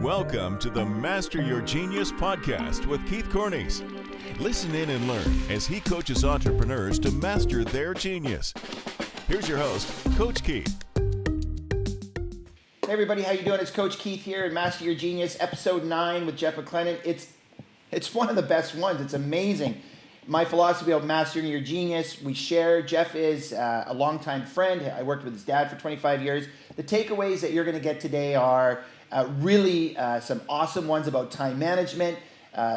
Welcome to the Master Your Genius podcast with Keith Cornies. Listen in and learn as he coaches entrepreneurs to master their genius. Here's your host, Coach Keith. Hey everybody, how you doing? It's Coach Keith here at Master Your Genius, episode 9 with Geoff McLennan. It's one of the best ones. It's amazing. My philosophy of mastering your genius, we share. Geoff is a longtime friend. I worked with his dad for 25 years. The takeaways that you're going to get today are really some awesome ones about time management,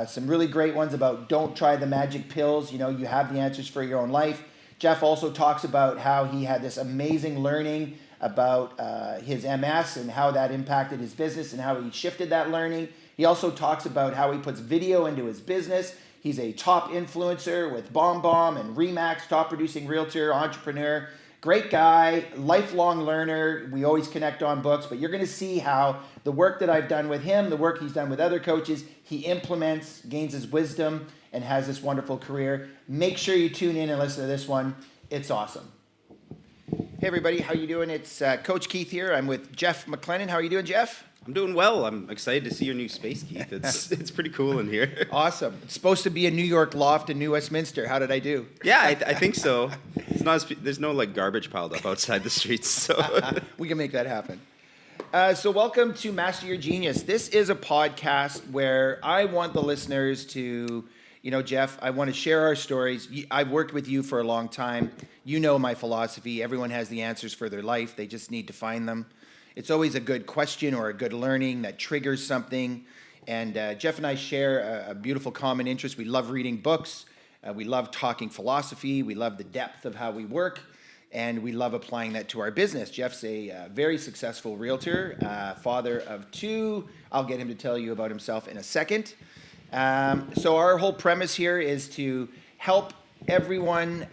some really great ones about don't try the magic pills. You know, you have the answers for your own life. Geoff also talks about how he had this amazing learning about his MS and how that impacted his business and how he shifted that learning. He also talks about how he puts video into his business. He's a top influencer with BombBomb and RE, top producing realtor, entrepreneur. Great guy, lifelong learner. We always connect on books, but you're going to see how the work that I've done with him, the work he's done with other coaches, he implements, gains his wisdom, and has this wonderful career. Make sure you tune in and listen to this one. It's awesome. Hey everybody, how you doing? It's Coach Keith here. I'm with Geoff McLennan. How are you doing, Geoff? I'm doing well. I'm excited to see your new space, Keith. It's pretty cool in here. Awesome. It's supposed to be a New York loft in New Westminster. How did I do? Yeah, I think so. There's no like garbage piled up outside the streets, so we can make that happen. So welcome to Master Your Genius. This is a podcast where I want the listeners to, you know, Geoff, I want to share our stories. I've worked with you for a long time. You know my philosophy. Everyone has the answers for their life. They just need to find them. It's always a good question or a good learning that triggers something. And Geoff and I share a beautiful common interest. We love reading books. We love talking philosophy. We love the depth of how we work. And we love applying that to our business. Geoff's a very successful realtor, father of 2. I'll get him to tell you about himself in a second. So our whole premise here is to help everyone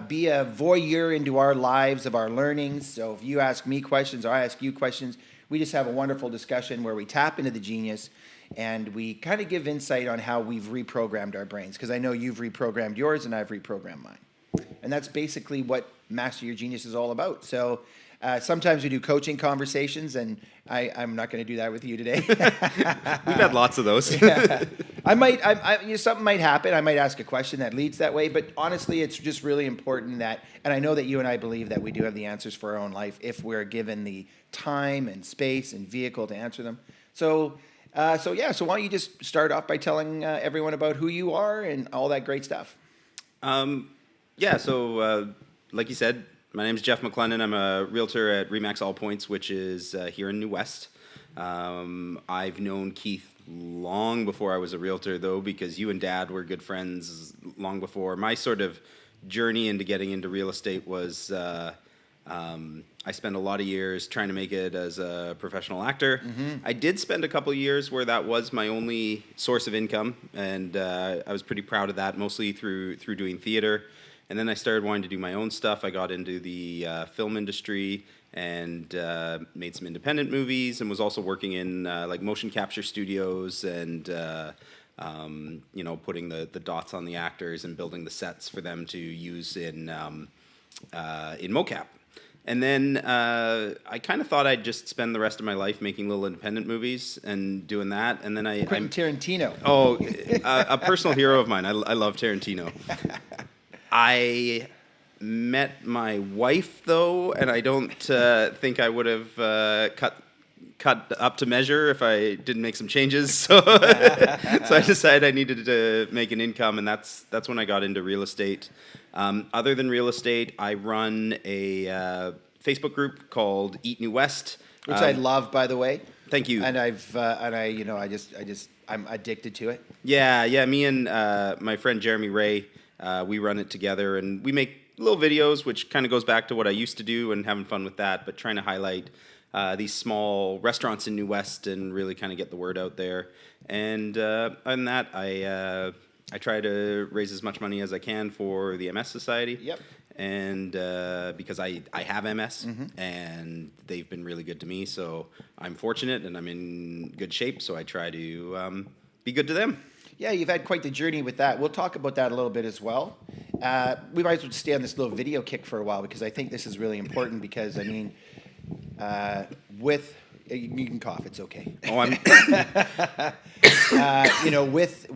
be a voyeur into our lives of our learnings. So if you ask me questions or I ask you questions, we just have a wonderful discussion where we tap into the genius and we kind of give insight on how we've reprogrammed our brains, because I know you've reprogrammed yours and I've reprogrammed mine. And that's basically what Master Your Genius is all about. So sometimes we do coaching conversations, and I'm not going to do that with you today. We've had lots of those. Yeah. Something might happen. I might ask a question that leads that way. But honestly, it's just really important that, and I know that you and I believe that we do have the answers for our own life if we're given the time and space and vehicle to answer them. So why don't you just start off by telling everyone about who you are and all that great stuff? So like you said, my name is Geoff McLennan. I'm a realtor at RE All Points, which is here in New West. I've known Keith long before I was a realtor, though, because you and Dad were good friends long before. My sort of journey into getting into real estate was I spent a lot of years trying to make it as a professional actor. Mm-hmm. I did spend a couple of years where that was my only source of income, and I was pretty proud of that, mostly through doing theater. And then I started wanting to do my own stuff. I got into the film industry and made some independent movies, and was also working in like motion capture studios and putting the dots on the actors and building the sets for them to use in mocap. And then I kind of thought I'd just spend the rest of my life making little independent movies and doing that. And then Quentin Tarantino. Oh, a personal hero of mine. I love Tarantino. I met my wife, though, and I don't think I would have cut up to measure if I didn't make some changes. So I decided I needed to make an income, and that's when I got into real estate. Other than real estate, I run a Facebook group called Eat New West, which I love, by the way. Thank you. And I'm addicted to it. Yeah. Me and my friend Jeremy Ray. We run it together, and we make little videos, which kind of goes back to what I used to do and having fun with that, but trying to highlight these small restaurants in New West and really kind of get the word out there. And other than that, I try to raise as much money as I can for the MS Society. Yep. And because I have MS, mm-hmm. and they've been really good to me, so I'm fortunate and I'm in good shape, so I try to be good to them. Yeah, you've had quite the journey with that. We'll talk about that a little bit as well. We might as well stay on this little video kick for a while, because I think this is really important, because, I mean, with You can cough. It's okay. Oh, I'm. You know, with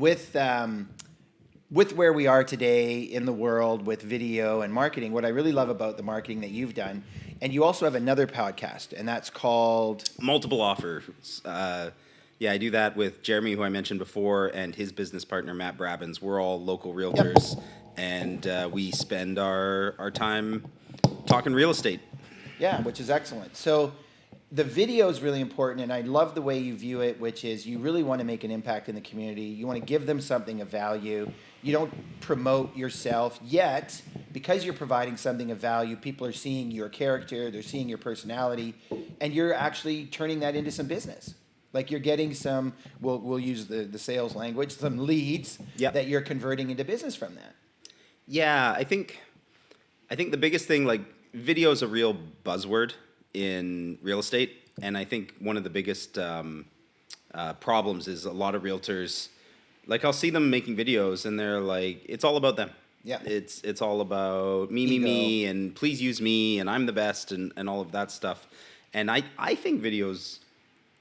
where we are today in the world with video and marketing, what I really love about the marketing that you've done, and you also have another podcast, and that's called Multiple Offers. Yeah, I do that with Jeremy, who I mentioned before, and his business partner, Matt Brabbins. We're all local realtors, and we spend our time talking real estate. Yeah, which is excellent. So the video is really important, and I love the way you view it, which is you really want to make an impact in the community. You want to give them something of value. You don't promote yourself, yet because you're providing something of value, people are seeing your character, they're seeing your personality, and you're actually turning that into some business. Like you're getting some, we'll use the sales language, some leads that you're converting into business from that. Yeah, I think the biggest thing, like, video is a real buzzword in real estate, and I think one of the biggest problems is a lot of realtors, like, I'll see them making videos and they're like, it's all about them. Yeah. It's all about me, and please use me, and I'm the best, and all of that stuff. And I think video's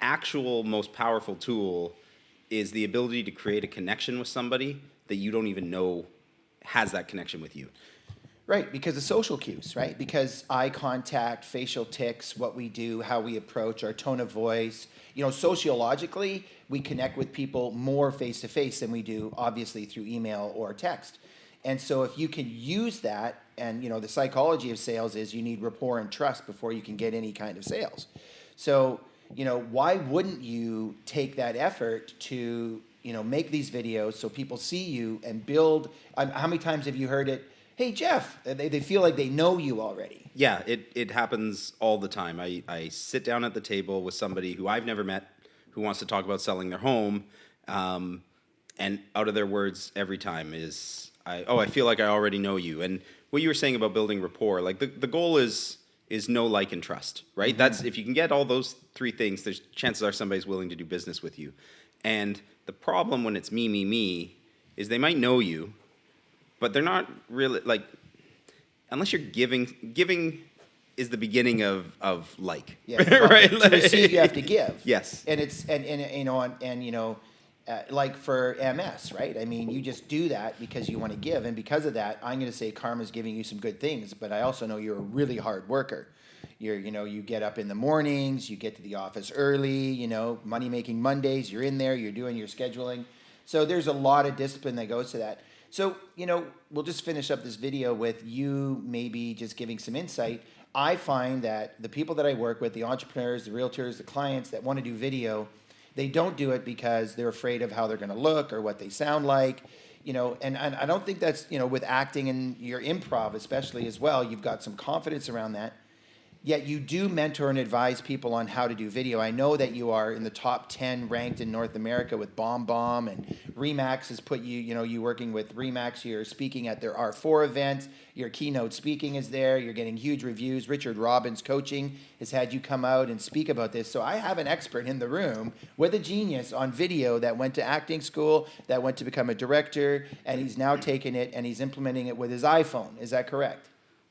actual most powerful tool is the ability to create a connection with somebody that you don't even know has that connection with you. Right, because of social cues, right? Because eye contact, facial tics, what we do, how we approach, our tone of voice. You know, sociologically, we connect with people more face-to-face than we do, obviously, through email or text. And so if you can use that, and, you know, the psychology of sales is you need rapport and trust before you can get any kind of sales. So, you know, why wouldn't you take that effort to, you know, make these videos so people see you and build? How many times have you heard it? Hey, Jeff, they feel like they know you already. Yeah, it happens all the time. I sit down at the table with somebody who I've never met, who wants to talk about selling their home, and out of their words every time is, I feel like I already know you. And what you were saying about building rapport, like the goal is know, like, and trust, right? Mm-hmm. That's, if you can get all those three things, there's chances are somebody's willing to do business with you. And the problem when it's me is they might know you, but they're not really, like, unless you're giving is the beginning of like, right? To receive, you have to give. Yes. And it's, like for MS, right? I mean, you just do that because you want to give. And because of that, I'm going to say karma's giving you some good things, but I also know you're a really hard worker. You get up in the mornings, you get to the office early, money making Mondays, you're in there, you're doing your scheduling. So there's a lot of discipline that goes to that. So, we'll just finish up this video with you maybe just giving some insight. I find that the people that I work with, the entrepreneurs, the realtors, the clients that want to do video, they don't do it because they're afraid of how they're going to look or what they sound like, and I don't think that's, with acting and your improv especially as well, you've got some confidence around that. Yet you do mentor and advise people on how to do video. I know that you are in the top 10 ranked in North America with BombBomb, and Remax has put you, you working with Remax. You're speaking at their R4 event. Your keynote speaking is there. You're getting huge reviews. Richard Robbins Coaching has had you come out and speak about this. So I have an expert in the room with a genius on video that went to acting school, that went to become a director, and he's now taken it and he's implementing it with his iPhone. Is that correct?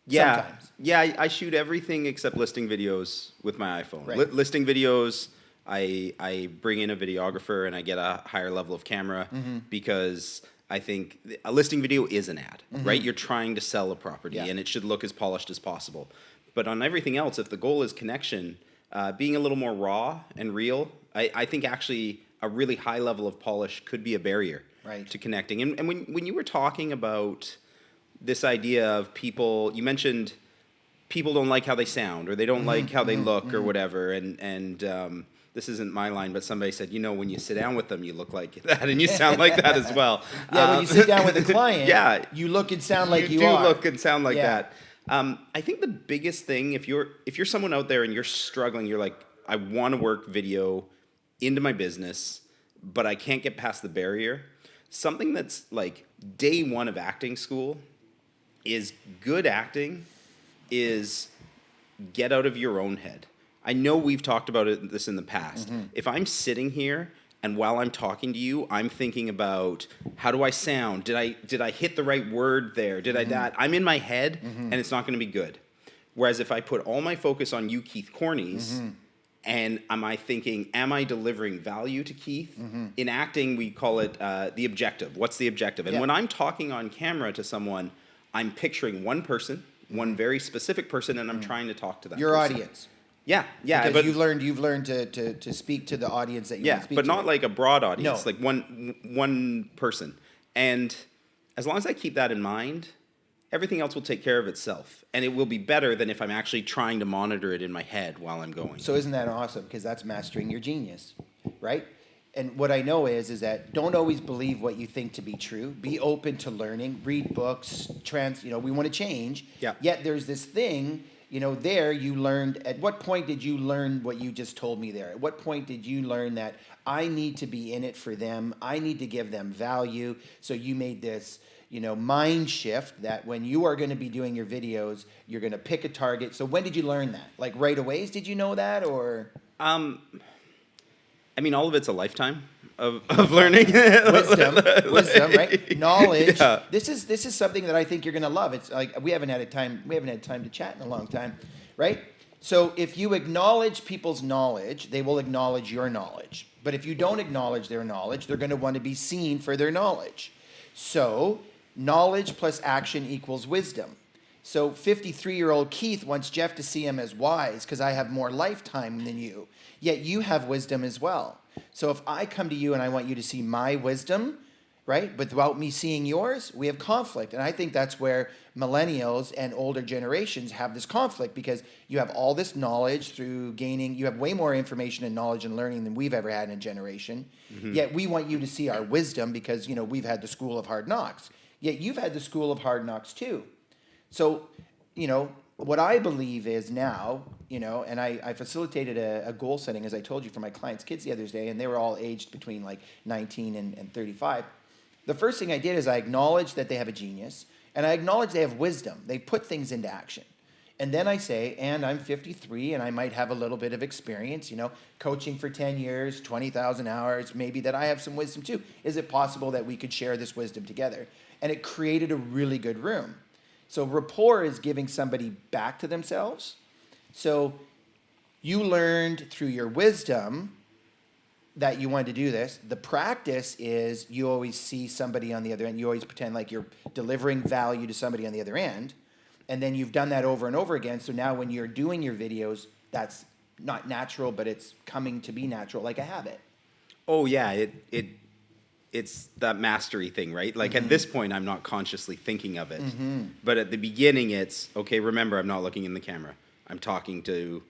Yeah, sometimes. Yeah. I shoot everything except listing videos with my iPhone. Right. Listing videos, I bring in a videographer and I get a higher level of camera because I think a listing video is an ad, right? You're trying to sell a property and it should look as polished as possible. But on everything else, if the goal is connection, being a little more raw and real, I think actually a really high level of polish could be a barrier to connecting. And when you were talking about this idea of people, you mentioned people don't like how they sound or they don't like how they look or whatever. And this isn't my line, but somebody said, when you sit down with them, you look like that and you sound like that as well. Yeah, when you sit down with a client, you look and sound like you are. You do look and sound like that. I think the biggest thing, if you're someone out there and you're struggling, you're like, I want to work video into my business, but I can't get past the barrier. Something that's like day one of acting school is good acting is get out of your own head. I know we've talked about this in the past. If I'm sitting here and while I'm talking to you, I'm thinking about how do I sound? Did I hit the right word there? Did I that? I'm in my head and it's not going to be good. Whereas if I put all my focus on you, Keith Cornies, And am I thinking, am I delivering value to Keith? In acting, we call it the objective. What's the objective? And when I'm talking on camera to someone, I'm picturing one person, one very specific person, and I'm trying to talk to that Your person. audience. Yeah. Because But you've learned to speak to the audience that you want to speak but to. not like a broad audience, No. like one person. And as long as I keep that in mind, everything else will take care of itself. And it will be better than if I'm actually trying to monitor it in my head while I'm going. So isn't that awesome? Because that's mastering your genius, right? And what I know is that don't always believe what you think to be true. Be open to learning. Read books. We want to change. Yeah. Yet there's this thing, there you learned. At what point did you learn what you just told me there? At what point did you learn that I need to be in it for them? I need to give them value. So you made this mind shift that when you are going to be doing your videos, you're going to pick a target. So when did you learn that? Like right away? Did you know that or? All of it's a lifetime of learning. wisdom, right? Knowledge. Yeah. This is something that I think you're going to love. It's like we haven't had time to chat in a long time, right? So if you acknowledge people's knowledge, they will acknowledge your knowledge. But if you don't acknowledge their knowledge, they're going to want to be seen for their knowledge. So knowledge plus action equals wisdom. So 53-year-old Keith wants Geoff to see him as wise because I have more lifetime than you. Yet you have wisdom as well. So if I come to you and I want you to see my wisdom, right, but without me seeing yours, we have conflict. And I think that's where millennials and older generations have this conflict because you have all this knowledge through gaining, you have way more information and knowledge and learning than we've ever had in a generation. Yet we want you to see our wisdom because, we've had the school of hard knocks. Yet you've had the school of hard knocks too. So, what I believe is now, and I facilitated a goal setting, as I told you, for my clients' kids the other day, and they were all aged between like 19 and 35. The first thing I did is I acknowledged that they have a genius, and I acknowledge they have wisdom. They put things into action. And then I say, and I'm 53, and I might have a little bit of experience, coaching for 10 years, 20,000 hours, maybe that I have some wisdom too. Is it possible that we could share this wisdom together? And it created a really good room. So rapport is giving somebody back to themselves. So you learned through your wisdom that you wanted to do this. The practice is you always see somebody on the other end. You always pretend like you're delivering value to somebody on the other end. And then you've done that over and over again. So now when you're doing your videos, that's not natural, but it's coming to be natural, like a habit. Oh, yeah. It's that mastery thing, right? Like at this point, I'm not consciously thinking of it. But at the beginning, it's, okay, remember, I'm not looking in the camera. I'm talking to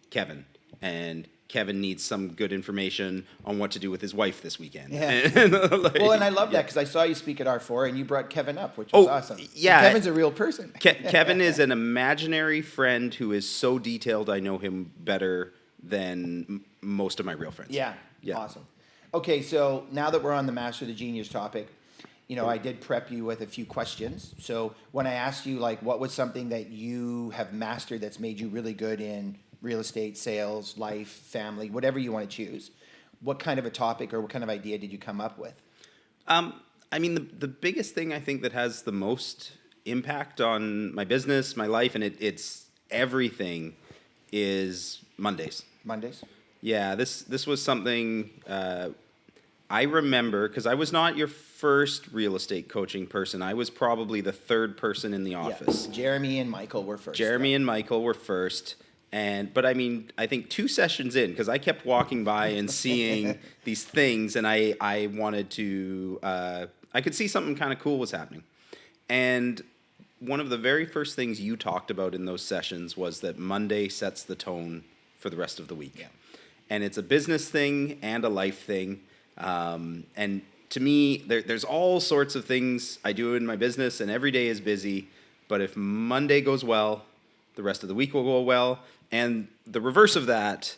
Kevin. And Kevin needs some good information on what to do with his wife this weekend. Yeah. And I love that because I saw you speak at R4 and you brought Kevin up, which was awesome. Yeah. So Kevin's a real person. Kevin is an imaginary friend who is so detailed, I know him better than most of my real friends. Yeah. Awesome. Okay, so now that we're on the Master the Genius topic, I did prep you with a few questions. So when I asked you, like, what was something that you have mastered that's made you really good in real estate, sales, life, family, whatever you want to choose, what kind of a topic or what kind of idea did you come up with? The biggest thing I think that has the most impact on my business, my life, and it's everything is Mondays. Mondays? Yeah, this was something I remember because I was not your first real estate coaching person. I was probably the third person in the office. Yeah. Jeremy and Michael were first. And Michael were first. But I think 2 sessions in, because I kept walking by and seeing these things, and I wanted to, I could see something kind of cool was happening. And one of the very first things you talked about in those sessions was that Monday sets the tone for the rest of the week. Yeah. And it's a business thing and a life thing. And to me, there's all sorts of things I do in my business, and every day is busy. But if Monday goes well, the rest of the week will go well. And the reverse of that,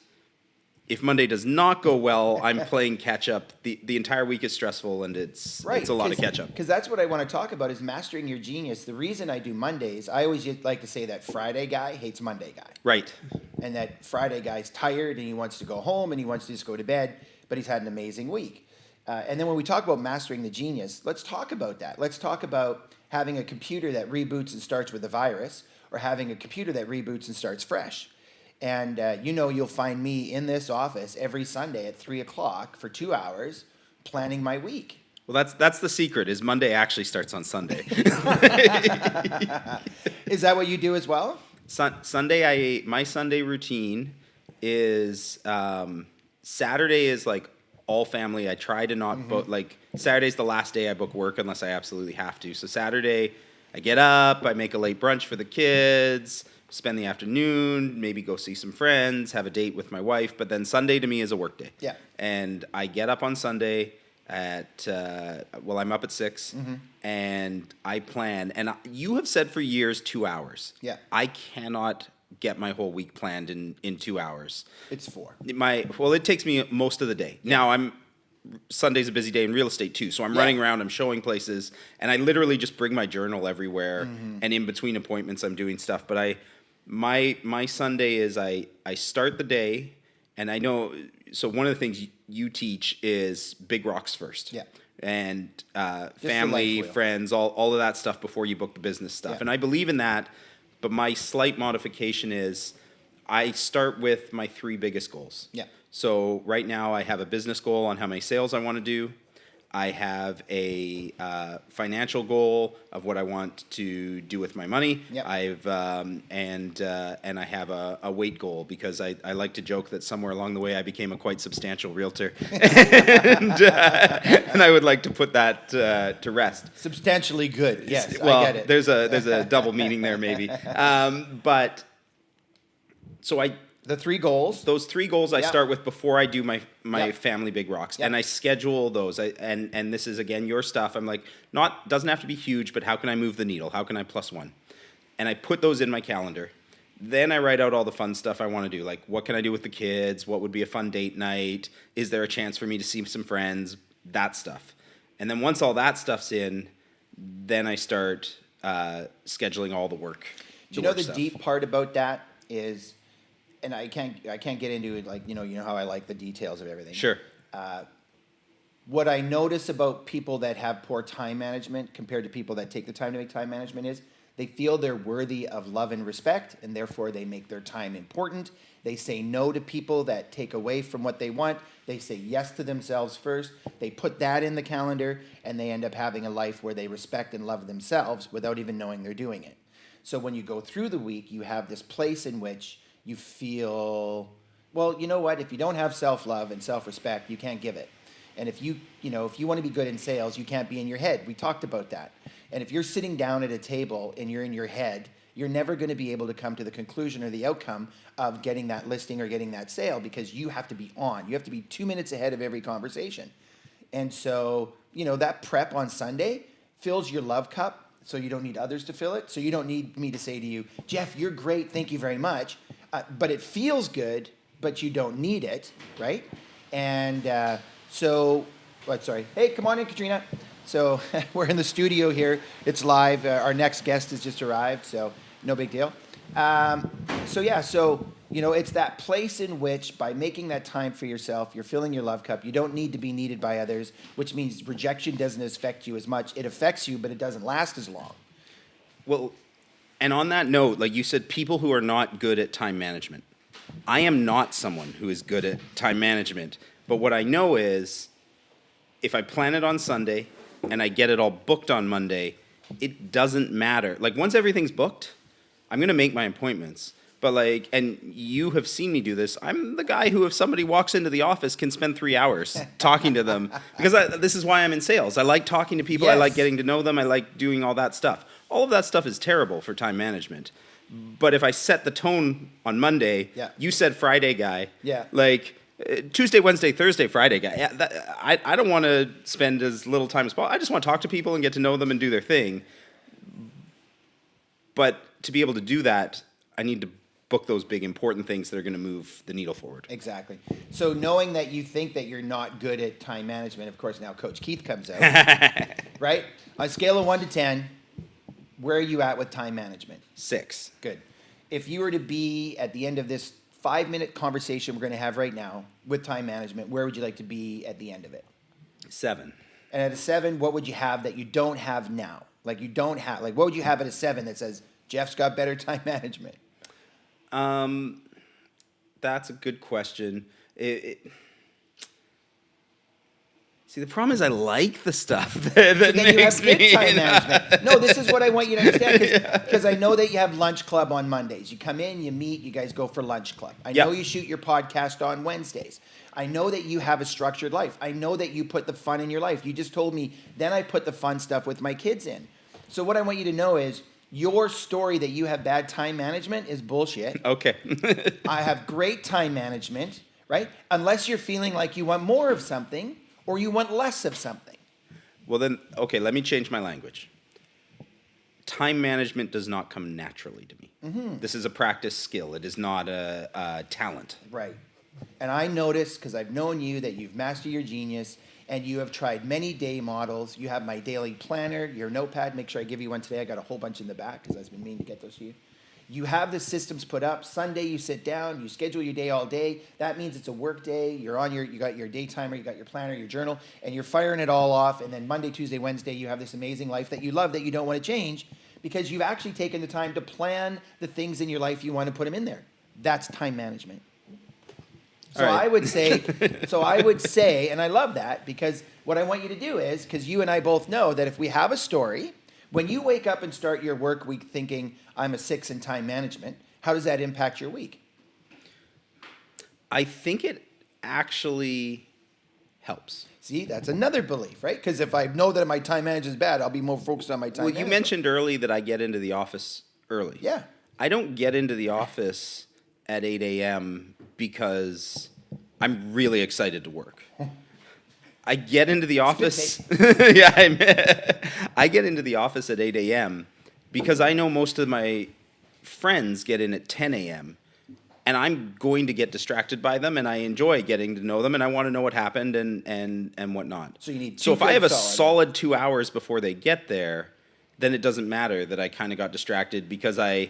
if Monday does not go well, I'm playing catch up. The entire week is stressful, and it's a lot of catch up. Because that's what I want to talk about is mastering your genius. The reason I do Mondays, I always like to say that Friday guy hates Monday guy. Right. And that Friday guy's tired and he wants to go home and he wants to just go to bed, but he's had an amazing week. And then when we talk about mastering the genius, let's talk about that. Let's talk about having a computer that reboots and starts with a virus, or having a computer that reboots and starts fresh. And you'll find me in this office every Sunday at 3:00 for 2 hours planning my week. Well, that's the secret, is Monday actually starts on Sunday. Is that what you do as well? My Sunday routine is Saturday is like all family. I try to not book, like Saturday's the last day I book work unless I absolutely have to. So Saturday, I get up, I make a late brunch for the kids, spend the afternoon, maybe go see some friends, have a date with my wife. But then Sunday to me is a work day. Yeah. And I get up on Sunday at, I'm up at 6 and I plan. And you have said for years 2 hours. Yeah. I cannot get my whole week planned in 2 hours. It's 4. It takes me most of the day. Yeah. Now Sunday's a busy day in real estate too, so I'm running around, I'm showing places, and I literally just bring my journal everywhere, and in between appointments I'm doing stuff. But my Sunday is I start the day, and I know, so one of the things you teach is big rocks first. Yeah. And family, friends, all of that stuff before you book the business stuff. Yeah. And I believe in that, but my slight modification is I start with my 3 biggest goals. Yeah. So right now I have a business goal on how many sales I want to do. I have a financial goal of what I want to do with my money. Yep. And I have a weight goal, because I like to joke that somewhere along the way I became a quite substantial realtor, and I would like to put that to rest. Substantially good. Yes, well, I get it. There's a double meaning there maybe, but so the 3 goals. Those 3 goals I start with before I do my family big rocks, and I schedule those. And this is again your stuff. I'm like, doesn't have to be huge, but how can I move the needle? How can I +1? And I put those in my calendar. Then I write out all the fun stuff I want to do, like what can I do with the kids? What would be a fun date night? Is there a chance for me to see some friends? That stuff. And then once all that stuff's in, then I start scheduling all the work. Do you know the deep part about that is? And I can't get into it, like, you know how I like the details of everything. Sure. What I notice about people that have poor time management compared to people that take the time to make time management is they feel they're worthy of love and respect, and therefore they make their time important. They say no to people that take away from what they want. They say yes to themselves first. They put that in the calendar, and they end up having a life where they respect and love themselves without even knowing they're doing it. So when you go through the week, you have this place in which you feel, well, you know what? If you don't have self-love and self-respect, you can't give it. And if you want to be good in sales, you can't be in your head. We talked about that. And if you're sitting down at a table and you're in your head, you're never going to be able to come to the conclusion or the outcome of getting that listing or getting that sale, because you have to be on. You have to be 2 minutes ahead of every conversation. And so, that prep on Sunday fills your love cup, so you don't need others to fill it. So you don't need me to say to you, Jeff, you're great, thank you very much. But it feels good, but you don't need it, right? And hey, come on in, Katrina. So we're in the studio here. It's live. Our next guest has just arrived, so no big deal. It's that place in which, by making that time for yourself, you're filling your love cup. You don't need to be needed by others, which means rejection doesn't affect you as much. It affects you, but it doesn't last as long. Well, and on that note, like you said, people who are not good at time management. I am not someone who is good at time management. But what I know is, if I plan it on Sunday and I get it all booked on Monday, it doesn't matter. Like, once everything's booked, I'm going to make my appointments. But and you have seen me do this. I'm the guy who, if somebody walks into the office, can spend 3 hours talking to them. Because this is why I'm in sales. I like talking to people. Yes. I like getting to know them. I like doing all that stuff. All of that stuff is terrible for time management. But if I set the tone on Monday, you said Friday guy. Yeah. Tuesday, Wednesday, Thursday, Friday guy. Yeah, I don't want to spend as little time as possible. I just want to talk to people and get to know them and do their thing. But to be able to do that, I need to book those big important things that are going to move the needle forward. Exactly. So knowing that you think that you're not good at time management, of course, now Coach Keith comes out, right? On a scale of 1 to 10, where are you at with time management? 6. Good. If you were to be at the end of this 5-minute conversation we're going to have right now with time management, where would you like to be at the end of it? 7. And at a 7, what would you have that you don't have now? What would you have at a 7 that says, Jeff's got better time management? That's a good question. See, the problem is I like the stuff that So then you have makes good me... time management. No, this is what I want you to understand, because I know that you have lunch club on Mondays. You come in, you meet, you guys go for lunch club. I know you shoot your podcast on Wednesdays. I know that you have a structured life. I know that you put the fun in your life. You just told me, then I put the fun stuff with my kids in. So what I want you to know is your story that you have bad time management is bullshit. Okay. I have great time management, right? Unless you're feeling like you want more of something or you want less of something. Well then, okay, let me change my language. Time management does not come naturally to me. Mm-hmm. This is a practice skill. It is not a talent. Right. And I noticed, because I've known you, that you've mastered your genius and you have tried many day models. You have my daily planner, your notepad. Make sure I give you one today. I got a whole bunch in the back because I've been meaning to get those to you. You have the systems put up. Sunday, you sit down, you schedule your day all day. That means it's a work day. You got your day timer, you got your planner, your journal, and you're firing it all off. And then Monday, Tuesday, Wednesday, you have this amazing life that you love that you don't want to change because you've actually taken the time to plan the things in your life you want to put them in there. That's time management. So right. I would say, and I love that because what I want you to do is, because you and I both know that if we have a story, when you wake up and start your work week thinking, I'm a 6 in time management, how does that impact your week? I think it actually helps. See, that's another belief, right? Because if I know that my time management is bad, I'll be more focused on my time management. You mentioned early that I get into the office early. Yeah. I don't get into the office at 8 a.m. because I'm really excited to work. I get into the office. I get into the office at 8 a.m. because I know most of my friends get in at 10 a.m. and I'm going to get distracted by them, and I enjoy getting to know them, and I want to know what happened and whatnot. So you need So if I have a solid 2 hours before they get there, then it doesn't matter that I kind of got distracted because I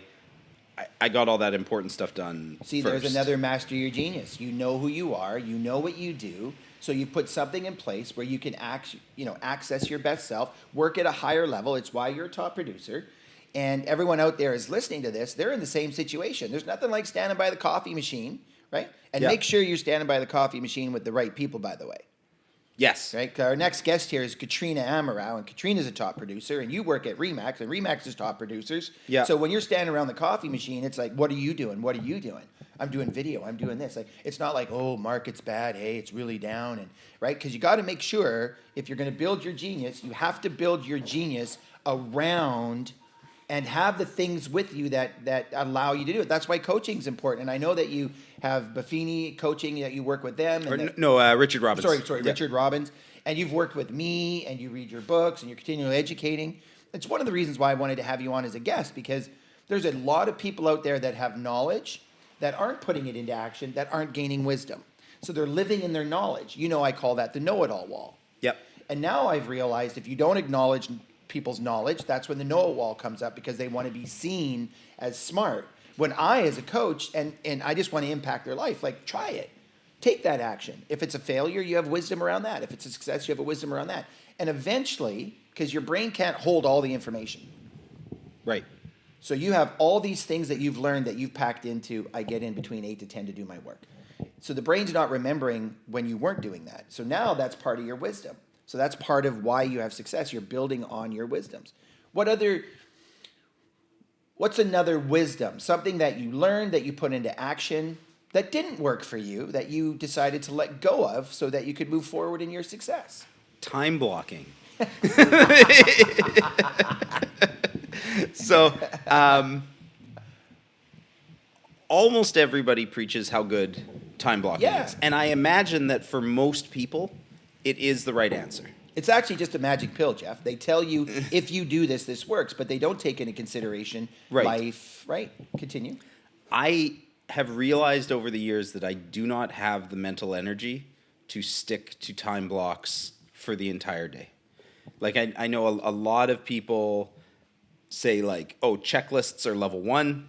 got all that important stuff done. See, first. There's another master your genius. You know who you are. You know what you do. So you've put something in place where you can access your best self, work at a higher level. It's why you're a top producer. And everyone out there is listening to this. They're in the same situation. There's nothing like standing by the coffee machine, right? And make sure you're standing by the coffee machine with the right people, by the way. Yes. Right? Our next guest here is Katrina Amaral, and Katrina's a top producer, and you work at Remax, and Remax is top producers. Yeah. So when you're standing around the coffee machine, it's like, what are you doing? What are you doing? I'm doing video. I'm doing this. Like, it's not like, oh, market's bad. Hey, it's really down, and right? Because you got to make sure if you're going to build your genius, you have to build your genius around and have the things with you that allow you to do it. That's why coaching is important. And I know that you have Buffini coaching, that you work with them. And Richard Robbins. Sorry, Richard Robbins. And you've worked with me, and you read your books, and you're continually educating. It's one of the reasons why I wanted to have you on as a guest, because there's a lot of people out there that have knowledge that aren't putting it into action, that aren't gaining wisdom. So they're living in their knowledge. I call that the know-it-all wall. Yep. And now I've realized if you don't acknowledge people's knowledge, that's when the know-it wall comes up, because they want to be seen as smart. When I, as a coach, and I just want to impact their life, like, try it. Take that action. If it's a failure, you have wisdom around that. If it's a success, you have a wisdom around that. And eventually, because your brain can't hold all the information. Right. So you have all these things that you've learned that you've packed into, I get in between 8 to 10 to do my work. So the brain's not remembering when you weren't doing that. So now that's part of your wisdom. So that's part of why you have success. You're building on your wisdoms. What's another wisdom? Something that you learned, that you put into action, that didn't work for you, that you decided to let go of so that you could move forward in your success? Time blocking. So, almost everybody preaches how good time blocking is. And I imagine that for most people, it is the right answer. It's actually just a magic pill, Jeff. They tell you if you do this, this works, but they don't take into consideration life. Right. Continue. I have realized over the years that I do not have the mental energy to stick to time blocks for the entire day. Like, I know a lot of people say, like, oh, checklists are level 1,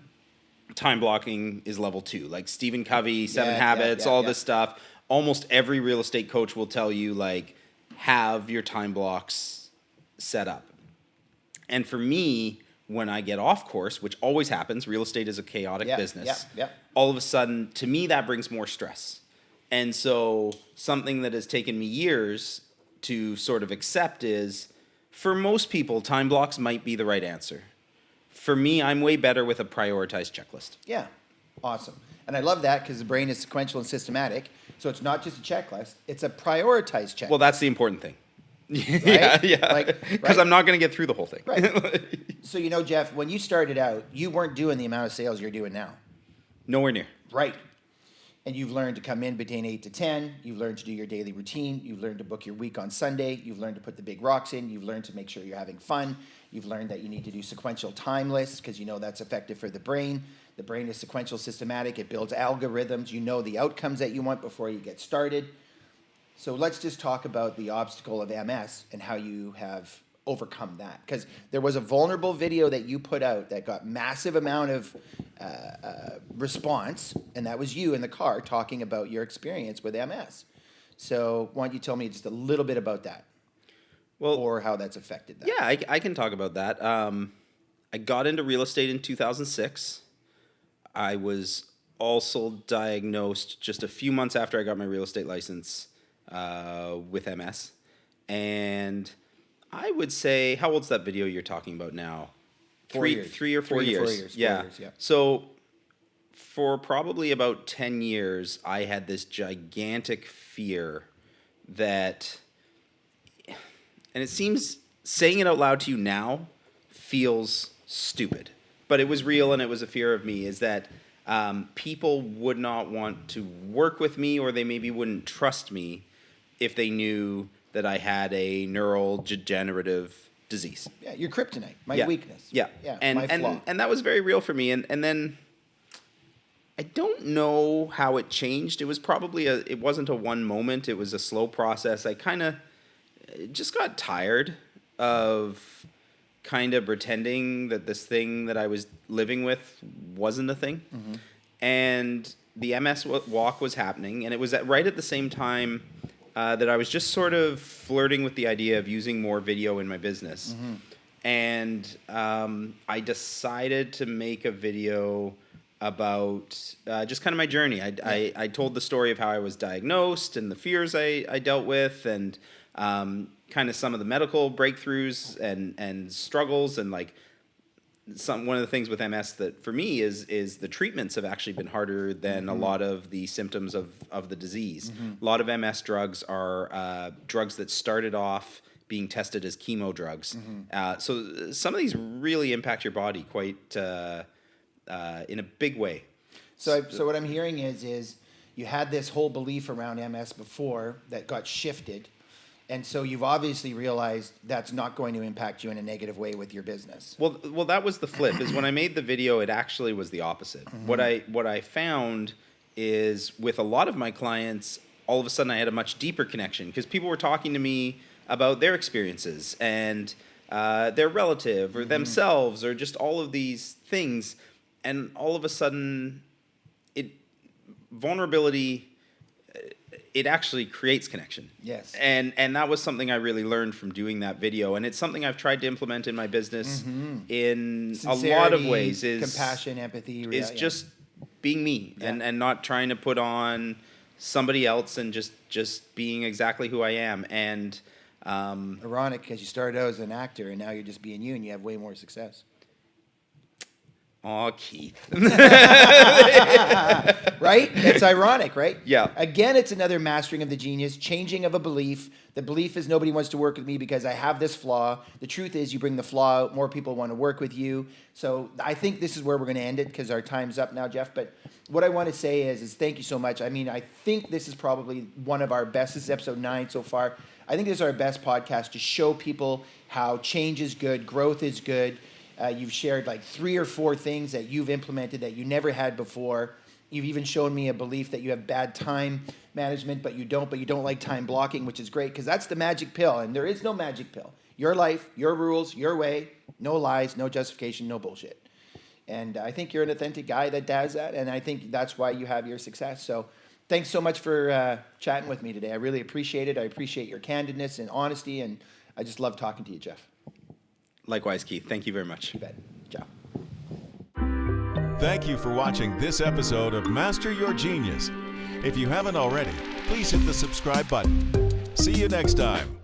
time blocking is level 2. Like Stephen Covey, 7 Habits, all this stuff. Almost every real estate coach will tell you, like, have your time blocks set up. And for me, when I get off course, which always happens, real estate is a chaotic business. All of a sudden, to me, that brings more stress. And so something that has taken me years to sort of accept is, for most people, time blocks might be the right answer. For me, I'm way better with a prioritized checklist. Yeah, awesome. And I love that because the brain is sequential and systematic. So it's not just a checklist, it's a prioritized checklist. Well, that's the important thing. Right? Yeah. Because I'm not going to get through the whole thing. Right. So, Jeff, when you started out, you weren't doing the amount of sales you're doing now. Nowhere near. Right. And you've learned to come in between 8 to 10. You've learned to do your daily routine. You've learned to book your week on Sunday. You've learned to put the big rocks in. You've learned to make sure you're having fun. You've learned that you need to do sequential time lists because that's effective for the brain. The brain is sequential, systematic. It builds algorithms. You know the outcomes that you want before you get started. So let's just talk about the obstacle of MS and how you have overcome that. Because there was a vulnerable video that you put out that got massive amount of response, and that was you in the car talking about your experience with MS. So why don't you tell me just a little bit about that? Well, or how that's affected that. Yeah, I can talk about that. I got into real estate in 2006. I was also diagnosed just a few months after I got my real estate license with MS. And I would say, how old's that video you're talking about now? 4 years. 3 or 4 years. 4 years. Yeah. 4 years, yeah. So for probably about 10 years, I had this gigantic fear that, and it seems saying it out loud to you now feels stupid, but it was real and it was a fear of me, is that people would not want to work with me, or they maybe wouldn't trust me if they knew that I had a neurodegenerative disease. Yeah, your kryptonite, my weakness. Yeah, my flaw. And that was very real for me. And then I don't know how it changed. It was probably it wasn't a one moment. It was a slow process. I kind of just got tired of kind of pretending that this thing that I was living with wasn't a thing. Mm-hmm. And the MS walk was happening, and it was right at the same time that I was just sort of flirting with the idea of using more video in my business. Mm-hmm. And I decided to make a video about just kind of my journey. I told the story of how I was diagnosed and the fears I dealt with, and kind of some of the medical breakthroughs and struggles, and like one of the things with MS that for me is the treatments have actually been harder than a lot of the symptoms of the disease. Mm-hmm. A lot of MS drugs are drugs that started off being tested as chemo drugs. Mm-hmm. So some of these really impact your body quite in a big way. So what I'm hearing is you had this whole belief around MS before that got shifted. And so you've obviously realized that's not going to impact you in a negative way with your business. Well, that was the flip. Is when I made the video, it actually was the opposite. Mm-hmm. What I found is with a lot of my clients, all of a sudden I had a much deeper connection because people were talking to me about their experiences and their relative or themselves or just all of these things, and all of a sudden, vulnerability. It actually creates connection. Yes. And that was something I really learned from doing that video. And it's something I've tried to implement in my business in Sincerity, a lot of ways. Compassion, empathy. Just being me and not trying to put on somebody else, and just being exactly who I am. And ironic, because you started out as an actor and now you're just being you and you have way more success. Aw, Keith. Right? It's ironic, right? Yeah. Again, it's another mastering of the genius, changing of a belief. The belief is nobody wants to work with me because I have this flaw. The truth is you bring the flaw out, more people want to work with you. So I think this is where we're going to end it because our time's up now, Geoff. But what I want to say is thank you so much. I mean, I think this is probably one of our best. This is episode 9 so far. I think this is our best podcast to show people how change is good, growth is good. You've shared like 3 or 4 things that you've implemented that you never had before. You've even shown me a belief that you have bad time management, but you don't like time blocking, which is great because that's the magic pill, and there is no magic pill. Your life, your rules, your way, no lies, no justification, no bullshit. And I think you're an authentic guy that does that, and I think that's why you have your success. So thanks so much for chatting with me today. I really appreciate it. I appreciate your candidness and honesty, and I just love talking to you, Geoff. Likewise, Keith. Thank you very much. You bet. Ciao. Thank you for watching this episode of Master Your Genius. If you haven't already, please hit the subscribe button. See you next time.